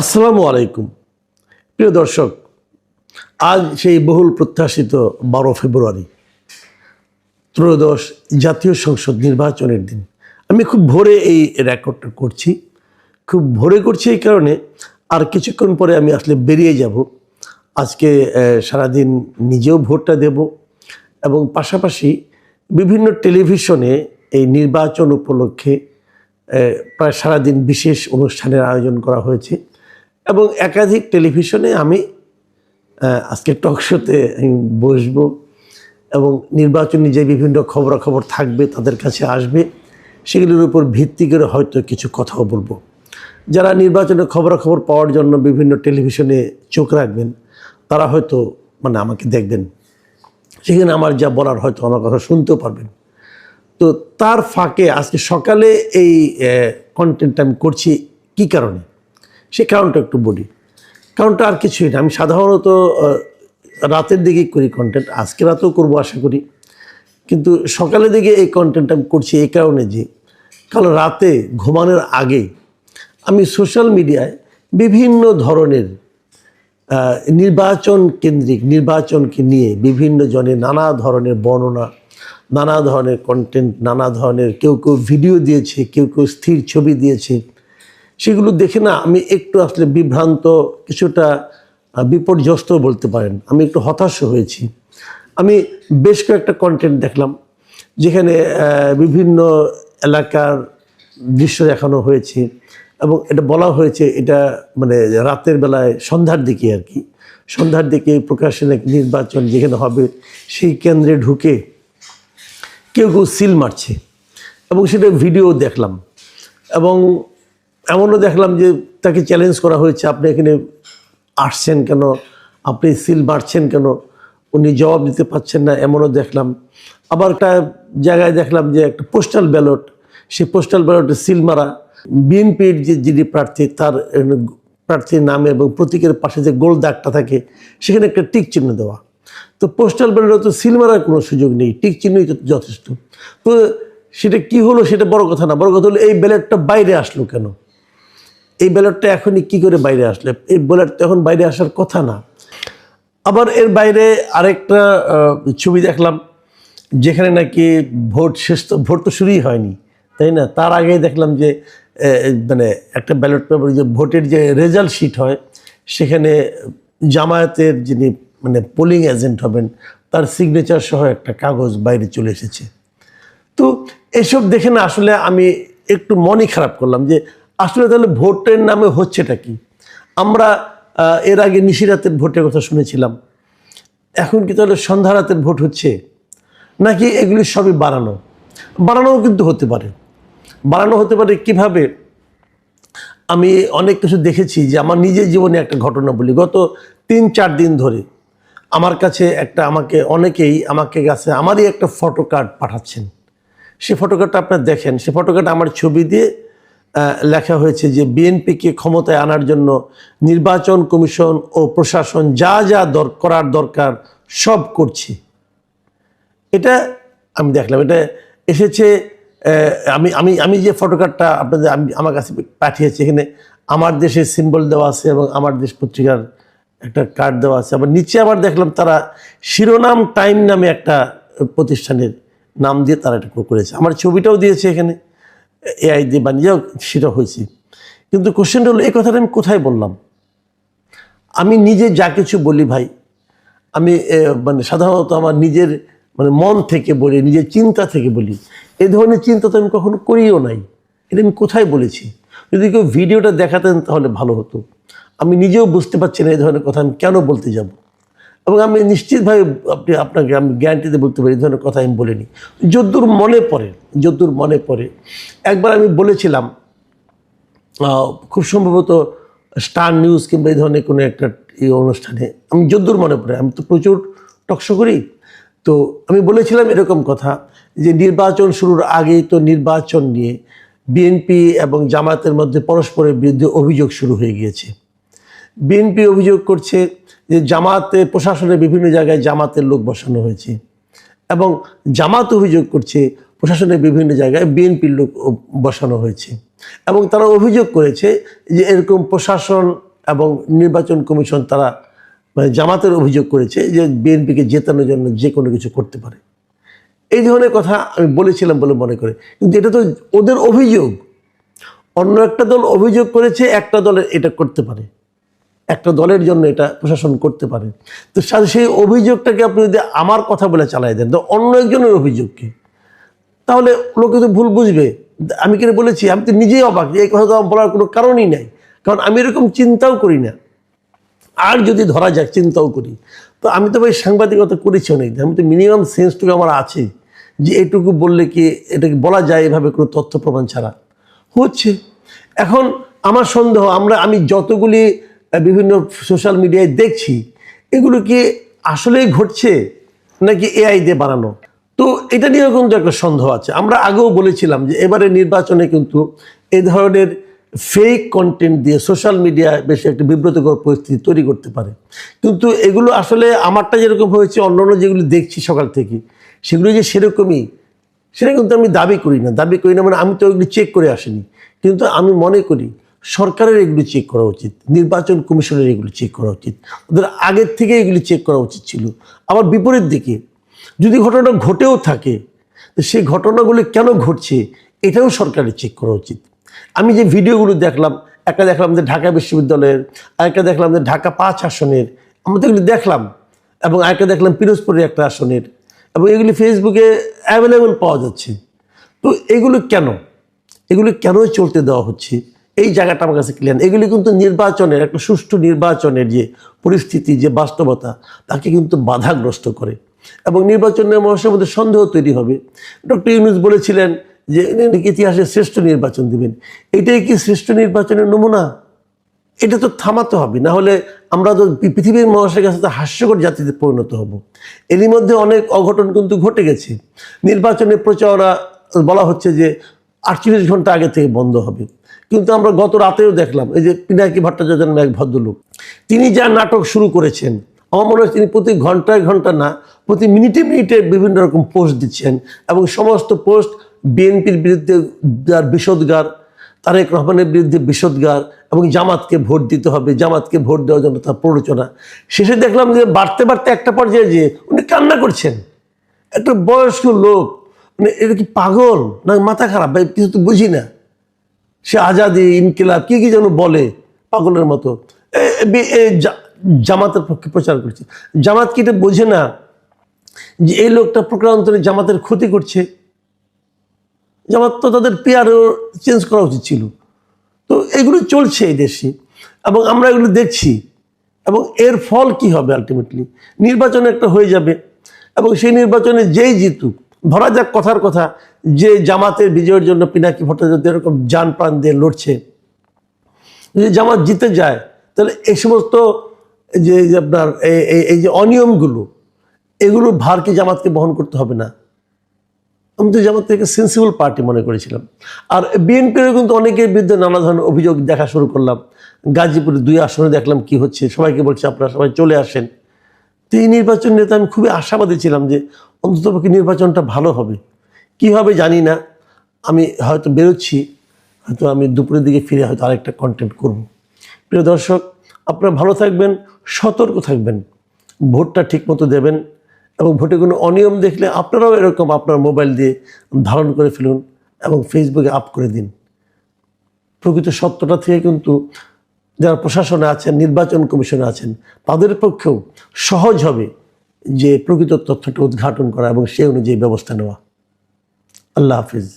আসসালামু আলাইকুম প্রিয় দর্শক, আজ সেই বহুল প্রত্যাশিত 12 ফেব্রুয়ারি ত্রয়োদশ জাতীয় সংসদ নির্বাচনের দিন। আমি খুব ভোরে এই রেকর্ডটা করছি, খুব ভোরে করছি এই কারণে আর কিছুক্ষণ পরে আমি আসলে বেরিয়ে যাব। আজকে সারাদিন নিজেও ভোটটা দেব এবং পাশাপাশি বিভিন্ন টেলিভিশনে এই নির্বাচন উপলক্ষে প্রায় সারাদিন বিশেষ অনুষ্ঠানের আয়োজন করা হয়েছে এবং একাধিক টেলিভিশনে আমি আজকে টক শোতে বসবো এবং নির্বাচনী যে বিভিন্ন খবরাখবর থাকবে তাদের কাছে আসবে, সেগুলির উপর ভিত্তি করে হয়তো কিছু কথাও বলবো। যারা নির্বাচনের খবরাখবর পাওয়ার জন্য বিভিন্ন টেলিভিশনে চোখ রাখবেন তারা হয়তো আমাকে দেখবেন, সেখানে আমার যা বলার হয়তো আমার কথা শুনতেও পারবেন। তো তার ফাঁকে আজকে সকালে এই কন্টেন্টটা আমি করছি কী কারণে, সে কারণটা একটু বলি। কারণটা আর কিছুই না, আমি সাধারণত রাতের দিকেই করি কন্টেন্ট, আজকে রাতেও করবো আশা করি, কিন্তু সকালের দিকে এই কন্টেন্টটা আমি করছি এই কারণে যে কাল রাতে ঘুমানোর আগে আমি সোশ্যাল মিডিয়ায় বিভিন্ন ধরনের নির্বাচন কেন্দ্রিক নির্বাচনকে নিয়ে বিভিন্ন জনের নানা ধরনের বর্ণনা, নানা ধরনের কন্টেন্ট, নানা ধরনের কেউ ভিডিও দিয়েছে, কেউ স্থির ছবি দিয়েছে, সেগুলো দেখে না আমি একটু আসলে বিভ্রান্ত, কিছুটা বিপর্যস্ত বলতে পারেন, আমি একটু হতাশ হয়েছি। আমি বেশ কয়েকটা কন্টেন্ট দেখলাম যেখানে বিভিন্ন এলাকার দৃশ্য দেখানো হয়েছে এবং এটা বলা হয়েছে এটা রাতের বেলায় সন্ধ্যার দিকে আর কি, সন্ধ্যার দিকে প্রকাশ্যে নির্বাচন যেখানে হবে সেই কেন্দ্রে ঢুকে কেউ সিল মারছে এবং সেটা ভিডিও দেখলাম এবং এমনও দেখলাম যে তাকে চ্যালেঞ্জ করা হয়েছে, আপনি এখানে আসছেন কেন, আপনি সিল মারছেন কেন, উনি জবাব দিতে পারছেন না, এমনও দেখলাম। আবার একটা জায়গায় দেখলাম যে একটা পোস্টাল ব্যালট, সেই পোস্টাল ব্যালটে সিল মারা, বিএনপির যিনি প্রার্থী তার প্রার্থীর নামে এবং প্রতীকের পাশে যে গোল দাগটা থাকে সেখানে একটা টিক চিহ্ন দেওয়া। তো পোস্টাল ব্যালটে তো সিল মারার কোনো সুযোগ নেই, টিক চিহ্নই তো যথেষ্ট। তো সেটা কি হলো সেটা বড় কথা না, বড় কথা হলো এই ব্যালটটা বাইরে আসলো কেন, এই ব্যালটটা এখনই কি করে বাইরে আসলে, এই ব্যালট তো এখন বাইরে আসার কথা না। আবার এর বাইরে আরেকটা ছবি দেখলাম যেখানে নাকি ভোট তো শুরুই হয়নি, তাই না, তার আগেই দেখলাম যে একটা ব্যালট পেপার যে ভোটের যে রেজাল্ট শিট হয় সেখানে জামায়াতের যিনি পোলিং এজেন্ট হবেন তার সিগনেচার সহ একটা কাগজ বাইরে চলে এসেছে। তো এসব দেখে না আসলে আমি একটু মনই খারাপ করলাম যে আসলে তাহলে ভোটের নামে হচ্ছেটা কি। আমরা এর আগে নিশিরাতের ভোটের কথা শুনেছিলাম, এখন কি তাহলে সন্ধ্যা রাতের ভোট হচ্ছে, নাকি এগুলি সবই বানানোও কিন্তু হতে পারে। বানানো হতে পারে কিভাবে, আমি অনেক কিছু দেখেছি। যে আমার নিজের জীবনে একটা ঘটনা বলি, গত 3-4 দিন ধরে আমার কাছে আমাকে কাছে আমারই একটা ফটো কার্ড পাঠাচ্ছেন। সেই ফটো কার্ডটা আপনারা দেখেন, সেই ফটো কার্ড আমার ছবি দিয়ে লেখা হয়েছে যে বিএনপিকে ক্ষমতায় আনার জন্য নির্বাচন কমিশন ও প্রশাসন যা যা করার দরকার সব করছে। এটা আমি দেখলাম, এটা এসেছে। আমি আমি আমি যে ফটো কার্ডটা আপনাদের আমার কাছে পাঠিয়েছি, এখানে আমার দেশের সিম্বল দেওয়া আছে এবং আমার দেশ পত্রিকার একটা কার্ড দেওয়া আছে। আবার নিচে আবার দেখলাম তারা শিরোনাম টাইম নামে একটা প্রতিষ্ঠানের নাম দিয়ে তারা এটা করেছে, আমার ছবিটাও দিয়েছে এখানে এআই দিয়ে বানিয়ে, সেটা হয়েছে। কিন্তু কোশ্চেনটা হলো এই কথাটা আমি কোথায় বললাম। আমি নিজে যা কিছু বলি ভাই, আমি সাধারণত আমার নিজের মন থেকে বলি, নিজের চিন্তা থেকে বলি। এই ধরনের চিন্তা তো আমি কখনো করিও নাই, এটা আমি কোথায় বলেছি। যদি কেউ ভিডিওটা দেখাতেন তাহলে ভালো হতো। আমি নিজেও বুঝতে পারছি না এই ধরনের কথা আমি কেন বলতে যাব, এবং আমি নিশ্চিতভাবে আপনাকে আমি গ্যারান্টিতে বলতে পারি এই ধরনের কথা আমি বলিনি। যদ্দূর মনে পড়ে একবার আমি বলেছিলাম, খুব সম্ভবত স্টার নিউজ কিংবা এই ধরনের কোনো একটা অনুষ্ঠানে, আমি যদ্দূর মনে পড়ে, আমি তো প্রচুর টকশো করি, তো আমি বলেছিলাম এরকম কথা যে নির্বাচন শুরুর আগেই তো নির্বাচন নিয়ে বিএনপি এবং জামায়াতের মধ্যে পরস্পরের বিরুদ্ধে অভিযোগ শুরু হয়ে গিয়েছে। বিএনপি অভিযোগ করছে যে জামায়াতের প্রশাসনের বিভিন্ন জায়গায় জামাতের লোক বসানো হয়েছে, এবং জামাত অভিযোগ করছে প্রশাসনের বিভিন্ন জায়গায় বিএনপির লোক বসানো হয়েছে। এবং তারা অভিযোগ করেছে যে এরকম প্রশাসন এবং নির্বাচন কমিশন তারা মানে জামাতের অভিযোগ করেছে যে বিএনপিকে জেতানোর জন্য যে কোনো কিছু করতে পারে। এই ধরনের কথা আমি বলেছিলাম বলে মনে করে, কিন্তু এটা তো ওদের অভিযোগ। অন্য একটা দল অভিযোগ করেছে একটা দলের এটা করতে পারে, একটা দলের জন্য এটা প্রশাসন করতে পারে। তো সেই অভিযোগটাকে আপনি যদি আমার কথা বলে চালাই দেন, তো অন্য একজনের অভিযোগকে, তাহলে লোকে তো ভুল বুঝবে। আমি কেন বলেছি, আমি তো নিজেই অবাক যে এই কথা তো বলার কোনো কারণই নাই, কারণ আমি এরকম চিন্তাও করি না। আর যদি ধরা যাক চিন্তাও করি, তো আমি তো ভাই সাংবাদিকতা করেছি অনেকদিন, আমি তো মিনিমাম সেন্সটুকু আমার আছে যে এটুকু বললে কি এটাকে বলা যায় এভাবে কোনো তথ্য প্রমাণ ছাড়া হচ্ছে। এখন আমার সন্দেহ, আমি যতগুলি বিভিন্ন সোশ্যাল মিডিয়ায় দেখছি, এগুলো কি আসলেই ঘটছে নাকি এআই দিয়ে বানানো? তো এটা নিয়েও কিন্তু একটা সন্দেহ আছে। আমরা আগেও বলেছিলাম যে এবারে নির্বাচনে কিন্তু এই ধরনের ফেক কন্টেন্ট দিয়ে সোশ্যাল মিডিয়ায় বেশ একটা বিব্রতকর পরিস্থিতি তৈরি করতে পারে। কিন্তু এগুলো আসলে আমারটা যেরকম হয়েছে, অন্যান্য যেগুলো দেখছি সকাল থেকে সেগুলো যে সেরকমই, সেটা কিন্তু আমি দাবি করি না মানে আমি তো এগুলি চেক করে আসিনি। কিন্তু আমি মনে করি সরকারের এগুলি চেক করা উচিত, নির্বাচন কমিশনের এগুলি চেক করা উচিত, ওদের আগের থেকে এগুলি চেক করা উচিত ছিল। আবার বিপরীত দিকে যদি ঘটনাটা ঘটেও থাকে, তো সেই ঘটনাগুলি কেন ঘটছে এটাও সরকারের চেক করা উচিত। আমি যে ভিডিওগুলো দেখলাম, একটা দেখলাম যে ঢাকা বিশ্ববিদ্যালয়ের, আরেকটা দেখলাম যে ঢাকা 5 আসনের, আমরা তো এগুলি দেখলাম, এবং আরেকটা দেখলাম পিরোজপুরের একটা আসনের, এবং এগুলি ফেসবুকে অ্যাভেলেবল পাওয়া যাচ্ছে। তো এগুলো কেন চলতে দেওয়া হচ্ছে, এই জায়গাটা আমার কাছে ক্লিয়ার। এগুলি কিন্তু নির্বাচনের, একটা সুষ্ঠু নির্বাচনের যে পরিস্থিতি, যে বাস্তবতা, তাকে কিন্তু বাধাগ্রস্ত করে এবং নির্বাচনের মানুষের মধ্যে সন্দেহ তৈরি হবে। ডক্টর ইউনূস বলেছিলেন যে ইতিহাসে শ্রেষ্ঠ নির্বাচন দিবেন। এটাই কি শ্রেষ্ঠ নির্বাচনের নমুনা? এটা তো থামাতে হবে, না হলে আমরা তো পৃথিবীর মানুষের কাছে তো হাস্যকর জাতিতে পরিণত হব। এরই মধ্যে অনেক অঘটন কিন্তু ঘটে গেছে। নির্বাচনের প্রচারণা বলা হচ্ছে যে 48 ঘন্টা আগে থেকে বন্ধ হবে, কিন্তু আমরা গত রাতেও দেখলাম এই যে পিনাকি ভট্টাচার্য নামে এক ভদ্রলোক, তিনি যা নাটক শুরু করেছেন, আমার মনে হয় তিনি প্রতি ঘন্টায় না, প্রতি মিনিটে বিভিন্ন রকম পোস্ট দিচ্ছেন, এবং সমস্ত পোস্ট বিএনপির বিরুদ্ধে বিষোদগার, তারেক রহমানের বিরুদ্ধে বিষোদগার, এবং জামাতকে ভোট দিতে হবে, জামাতকে ভোট দেওয়ার জন্য তার প্ররোচনা। শেষে দেখলাম যে বাড়তে একটা পর্যায়ে যে উনি কান্না করছেন। একটা বয়স্ক লোক, মানে এটা কি পাগল না মাথা খারাপ, ভাই কিছু তো বুঝি না। সে আজাদি, ইনকিলাব কি যেন বলে পাগলের মতো, জামাতের পক্ষে প্রচার করছে। জামাত কি এটা বোঝে না যে এই লোকটা প্রকারান্তরে জামাতের ক্ষতি করছে? জামাত তো তাদের পেয়ারও চেঞ্জ করা উচিত ছিল। তো এগুলো চলছে এই দেশে, এবং আমরা এগুলো দেখছি, এবং এর ফল কি হবে? আলটিমেটলি নির্বাচন একটা হয়ে যাবে, এবং সেই নির্বাচনে যেই জিতুক, ধরা যাক কথার কথা যে জামাতের বিজয়ের জন্য পিনাকি ভট্টাচার্য এরকম জান প্রাণ দিয়ে লড়ছে, যদি জামাত জিতে যায়, তাহলে এই সমস্ত যে আপনার এই যে অনিয়মগুলো, এগুলোর ভার কি জামাতকে বহন করতে হবে না? আমি তো জামাত থেকে সেন্সিবল পার্টি মনে করেছিলাম। আর বিএনপির কিন্তু অনেকের বিরুদ্ধে নানা ধরনের অভিযোগ দেখা শুরু করলাম। গাজীপুরে 2 আসনে দেখলাম কি হচ্ছে, সবাইকে বলছে আপনারা সবাই চলে আসেন। তো এই নির্বাচন নিয়ে তো আমি খুবই আশাবাদী ছিলাম যে অন্ততপক্ষে নির্বাচনটা ভালো হবে। কি হবে জানি না, আমি হয়তো বেরোচ্ছি, হয়তো আমি দুপুরের দিকে ফিরে হয়তো আরেকটা কন্টেন্ট করব। প্রিয় দর্শক, আপনারা ভালো থাকবেন, সতর্ক থাকবেন, ভোটটা ঠিকমতো দেবেন, এবং ভোটে কোনো অনিয়ম দেখলে আপনারাও এরকম আপনার মোবাইল দিয়ে ধারণ করে ফেলুন এবং ফেসবুকে আপ করে দিন। প্রকৃত সত্যটা থেকে কিন্তু যারা প্রশাসনে আছেন, নির্বাচন কমিশনে আছেন, তাদের পক্ষেও সহজ হবে যে প্রকৃত তথ্যটা উদ্ঘাটন করা এবং সেই অনুযায়ী ব্যবস্থা নেওয়া। আল্লাহ হাফিজ।